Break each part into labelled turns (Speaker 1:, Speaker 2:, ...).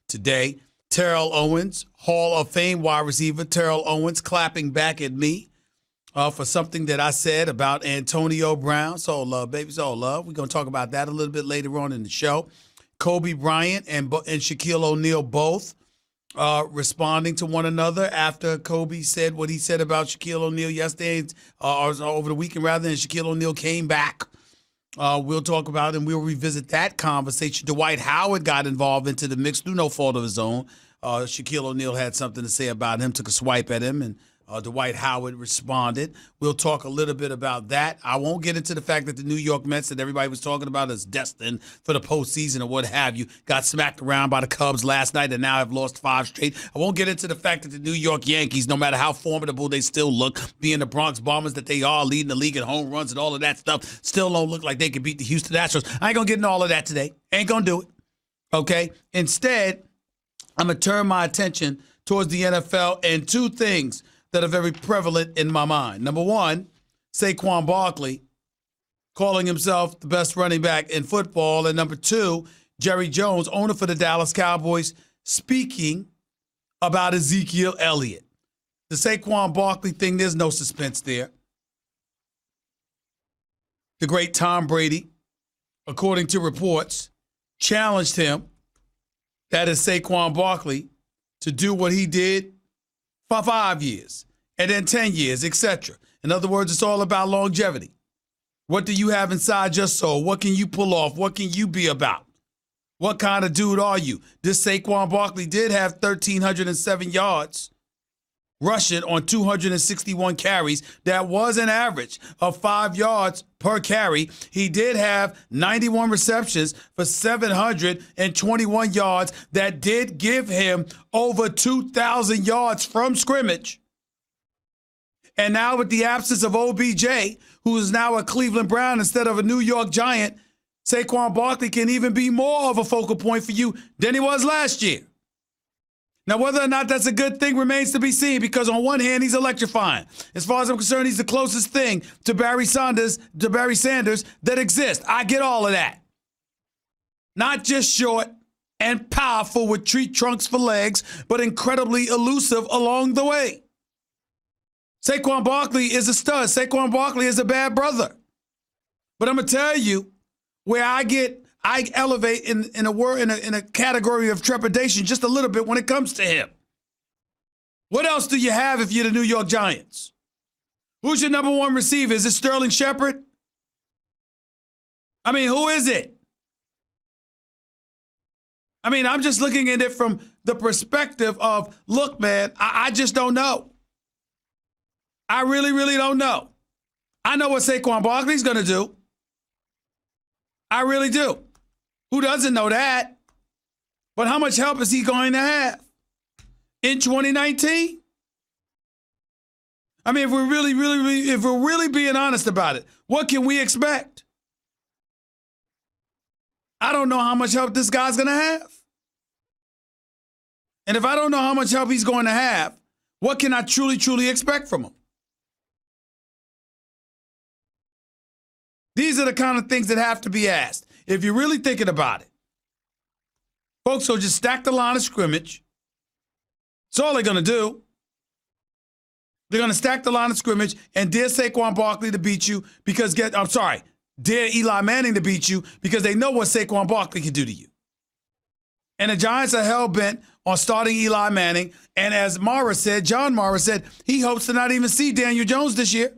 Speaker 1: today. Terrell Owens, Hall of Fame wide receiver Terrell Owens, clapping back at me for something that I said about Antonio Brown. So love, baby, so love. We're going to talk about that a little bit later on in the show. Kobe Bryant and Shaquille O'Neal both responding to one another after Kobe said what he said about Shaquille O'Neal yesterday, or over the weekend rather, and Shaquille O'Neal came back. We'll talk about and we'll revisit that conversation. Dwight Howard got involved into the mix through no fault of his own. Shaquille O'Neal had something to say about him, took a swipe at him, and Dwight Howard responded. We'll talk a little bit about that. I won't get into the fact that the New York Mets that everybody was talking about is destined for the postseason or what have you got smacked around by the Cubs last night and now have lost 5 straight. I won't get into the fact that the New York Yankees, no matter how formidable they still look, being the Bronx Bombers that they are, leading the league in home runs and all of that stuff, still don't look like they can beat the Houston Astros. I ain't going to get into all of that today. Ain't going to do it. Okay? Instead, I'm going to turn my attention towards the NFL and 2 things that are very prevalent in my mind. Number one, Saquon Barkley calling himself the best running back in football. And number 2, Jerry Jones, owner for the Dallas Cowboys, speaking about Ezekiel Elliott. The Saquon Barkley thing, there's no suspense there. The great Tom Brady, according to reports, challenged him, that is Saquon Barkley, to do what he did for 5 years, and then 10 years, etc. In other words, it's all about longevity. What do you have inside your soul? What can you pull off? What can you be about? What kind of dude are you? This Saquon Barkley did have 1,307 yards rushing on 261 carries. That was an average of 5 yards per carry. He did have 91 receptions for 721 yards. That did give him over 2,000 yards from scrimmage. And now with the absence of OBJ, who is now a Cleveland Brown instead of a New York Giant, Saquon Barkley can even be more of a focal point for you than he was last year. Now, whether or not that's a good thing remains to be seen, because on one hand, he's electrifying. As far as I'm concerned, he's the closest thing to Barry Sanders that exists. I get all of that. Not just short and powerful with tree trunks for legs, but incredibly elusive along the way. Saquon Barkley is a stud. Saquon Barkley is a bad brother. But I'm going to tell you where I elevate in a category of trepidation just a little bit when it comes to him. What else do you have if you're the New York Giants? Who's your number 1 receiver? Is it Sterling Shepard? I mean, who is it? I mean, I'm just looking at it from the perspective of, look, man, I just don't know. I really, really don't know. I know what Saquon Barkley's going to do. I really do. Who doesn't know that? But how much help is he going to have in 2019? I mean, if we're really being honest about it, what can we expect? I don't know how much help this guy's going to have. And if I don't know how much help he's going to have, what can I truly expect from him? These are the kind of things that have to be asked. If you're really thinking about it, folks will just stack the line of scrimmage. That's all they're going to do. They're going to stack the line of scrimmage and dare Saquon Barkley to beat you dare Eli Manning to beat you because they know what Saquon Barkley can do to you. And the Giants are hell-bent on starting Eli Manning. And as John Mara said, he hopes to not even see Daniel Jones this year.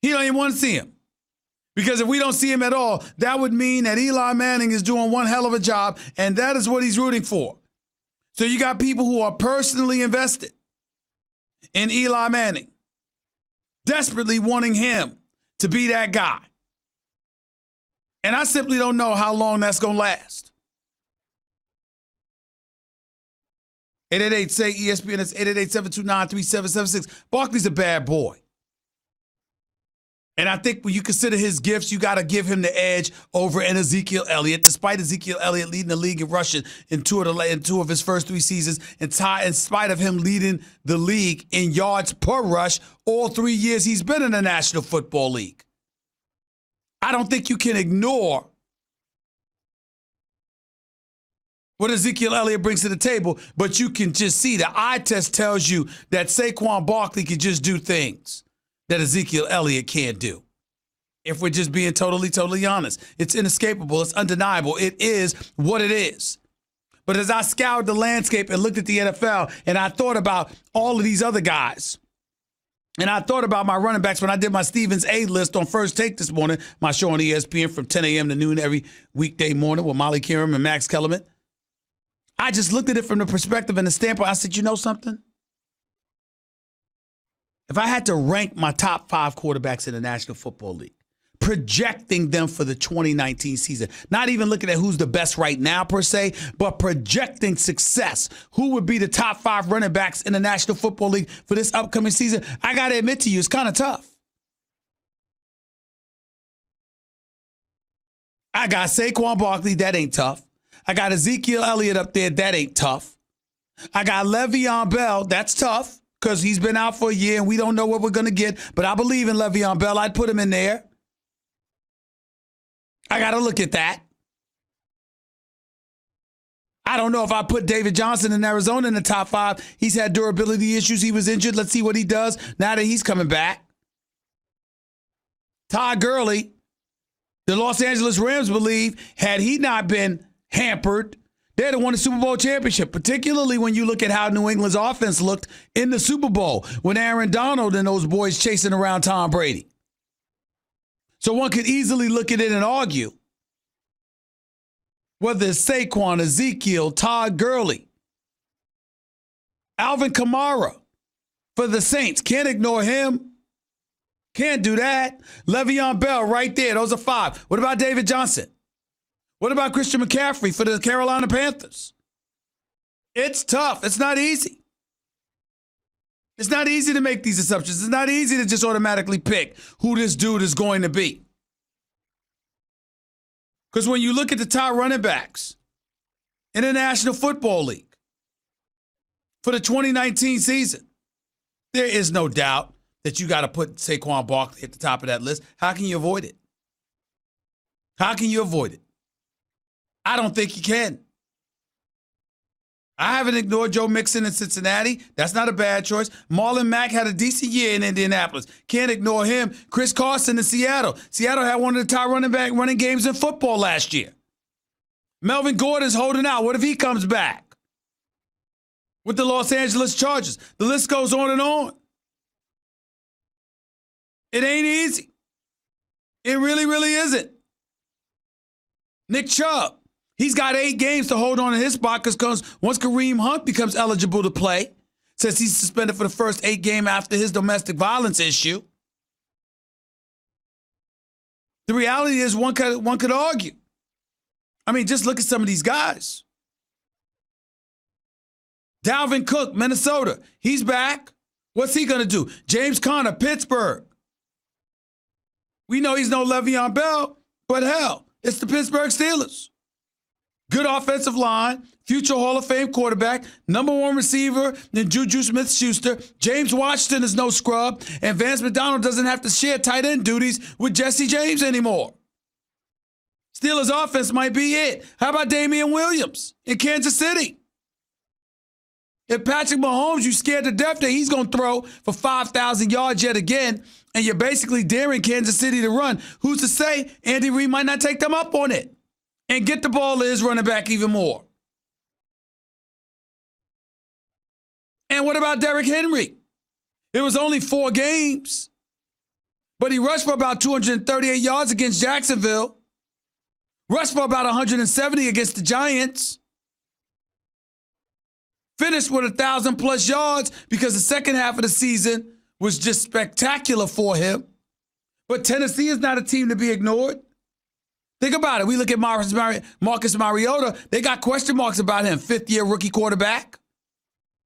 Speaker 1: He don't even want to see him. Because if we don't see him at all, that would mean that Eli Manning is doing one hell of a job, and that is what he's rooting for. So you got people who are personally invested in Eli Manning, desperately wanting him to be that guy. And I simply don't know how long that's going to last. 888-SAY-ESPN, that's 888-729-3776. Barkley's a bad boy. And I think when you consider his gifts, you got to give him the edge over an Ezekiel Elliott, despite Ezekiel Elliott leading the league in rushing in 2 of his first 3 seasons, in spite of him leading the league in yards per rush all 3 years he's been in the National Football League. I don't think you can ignore what Ezekiel Elliott brings to the table, but you can just see the eye test tells you that Saquon Barkley can just do things that Ezekiel Elliott can't do. If we're just being totally honest, it's inescapable. It's undeniable. It is what it is. But as I scoured the landscape and looked at the NFL and I thought about all of these other guys, and I thought about my running backs when I did my Stevens A list on First Take this morning, my show on ESPN from 10 a.m. to noon every weekday morning with Molly Kieran and Max Kellerman. I just looked at it from the perspective and the standpoint. I said, you know something? If I had to rank my top 5 quarterbacks in the National Football League, projecting them for the 2019 season, not even looking at who's the best right now per se, but projecting success, who would be the top 5 running backs in the National Football League for this upcoming season, I got to admit to you, it's kind of tough. I got Saquon Barkley, that ain't tough. I got Ezekiel Elliott up there, that ain't tough. I got Le'Veon Bell, that's tough because he's been out for a year and we don't know what we're going to get, but I believe in Le'Veon Bell. I'd put him in there. I got to look at that. I don't know if I put David Johnson in Arizona in the top 5. He's had durability issues. He was injured. Let's see what he does now that he's coming back. Todd Gurley, the Los Angeles Rams believe, had he not been hampered, they'd have won the Super Bowl championship, particularly when you look at how New England's offense looked in the Super Bowl when Aaron Donald and those boys chasing around Tom Brady. So one could easily look at it and argue whether it's Saquon, Ezekiel, Todd Gurley, Alvin Kamara for the Saints. Can't ignore him. Can't do that. Le'Veon Bell right there. Those are 5. What about David Johnson? What about Christian McCaffrey for the Carolina Panthers? It's tough. It's not easy. It's not easy to make these assumptions. It's not easy to just automatically pick who this dude is going to be. Because when you look at the top running backs in the National Football League for the 2019 season, there is no doubt that you got to put Saquon Barkley at the top of that list. How can you avoid it? How can you avoid it? I don't think you can. I haven't ignored Joe Mixon in Cincinnati. That's not a bad choice. Marlon Mack had a decent year in Indianapolis. Can't ignore him. Chris Carson in Seattle. Seattle had one of the top running games in football last year. Melvin Gordon's holding out. What if he comes back with the Los Angeles Chargers? The list goes on and on. It ain't easy. It really isn't. Nick Chubb. He's got 8 games to hold on to his spot because once Kareem Hunt becomes eligible to play, since he's suspended for the first 8 games after his domestic violence issue, the reality is one could argue. I mean, just look at some of these guys. Dalvin Cook, Minnesota, he's back. What's he going to do? James Conner, Pittsburgh. We know he's no Le'Veon Bell, but hell, it's the Pittsburgh Steelers. Good offensive line, future Hall of Fame quarterback, number 1 receiver in Juju Smith-Schuster. James Washington is no scrub, and Vance McDonald doesn't have to share tight end duties with Jesse James anymore. Steelers offense might be it. How about Damian Williams in Kansas City? If Patrick Mahomes, you scared to death that he's going to throw for 5,000 yards yet again, and you're basically daring Kansas City to run, who's to say Andy Reid might not take them up on it and get the ball to his running back even more? And what about Derrick Henry? It was only 4 games, but he rushed for about 238 yards against Jacksonville, rushed for about 170 against the Giants, finished with 1,000+ yards because the second half of the season was just spectacular for him. But Tennessee is not a team to be ignored. Think about it. We look at Marcus Mariota. They got question marks about him. 5th-year rookie quarterback,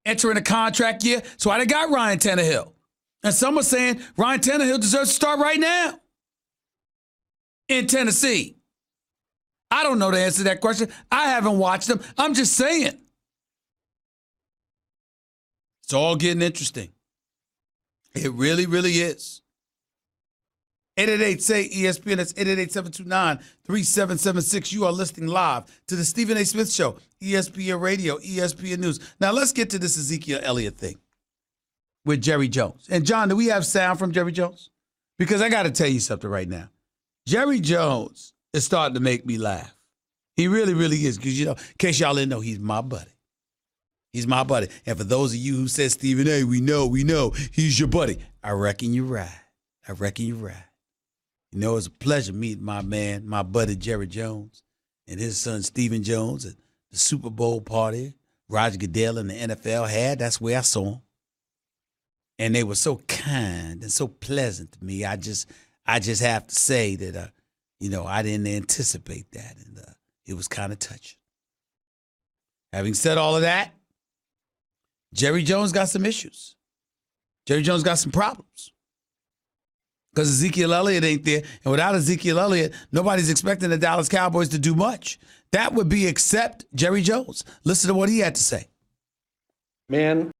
Speaker 1: entering a contract year. So why they got Ryan Tannehill? And some are saying Ryan Tannehill deserves to start right now in Tennessee. I don't know the answer to that question. I haven't watched them. I'm just saying. It's all getting interesting. It really is. 888-SAY-ESPN. That's 888-729-3776. You are listening live to the Stephen A. Smith Show, ESPN Radio, ESPN News. Now, let's get to this Ezekiel Elliott thing with Jerry Jones. And, John, do we have sound from Jerry Jones? Because I got to tell you something right now. Jerry Jones is starting to make me laugh. He really, really is. Because, in case y'all didn't know, he's my buddy. He's my buddy. And for those of you who said, Stephen A., we know, he's your buddy. I reckon you're right. It was a pleasure meeting my man, my buddy Jerry Jones, and his son Stephen Jones at the Super Bowl party Roger Goodell and the NFL had. That's where I saw them. And they were so kind and so pleasant to me. I just have to say that, I didn't anticipate that, and it was kind of touching. Having said all of that, Jerry Jones got some issues. Jerry Jones got some problems. Because Ezekiel Elliott ain't there. And without Ezekiel Elliott, nobody's expecting the Dallas Cowboys to do much. That would be except Jerry Jones. Listen to what he had to say.
Speaker 2: Man,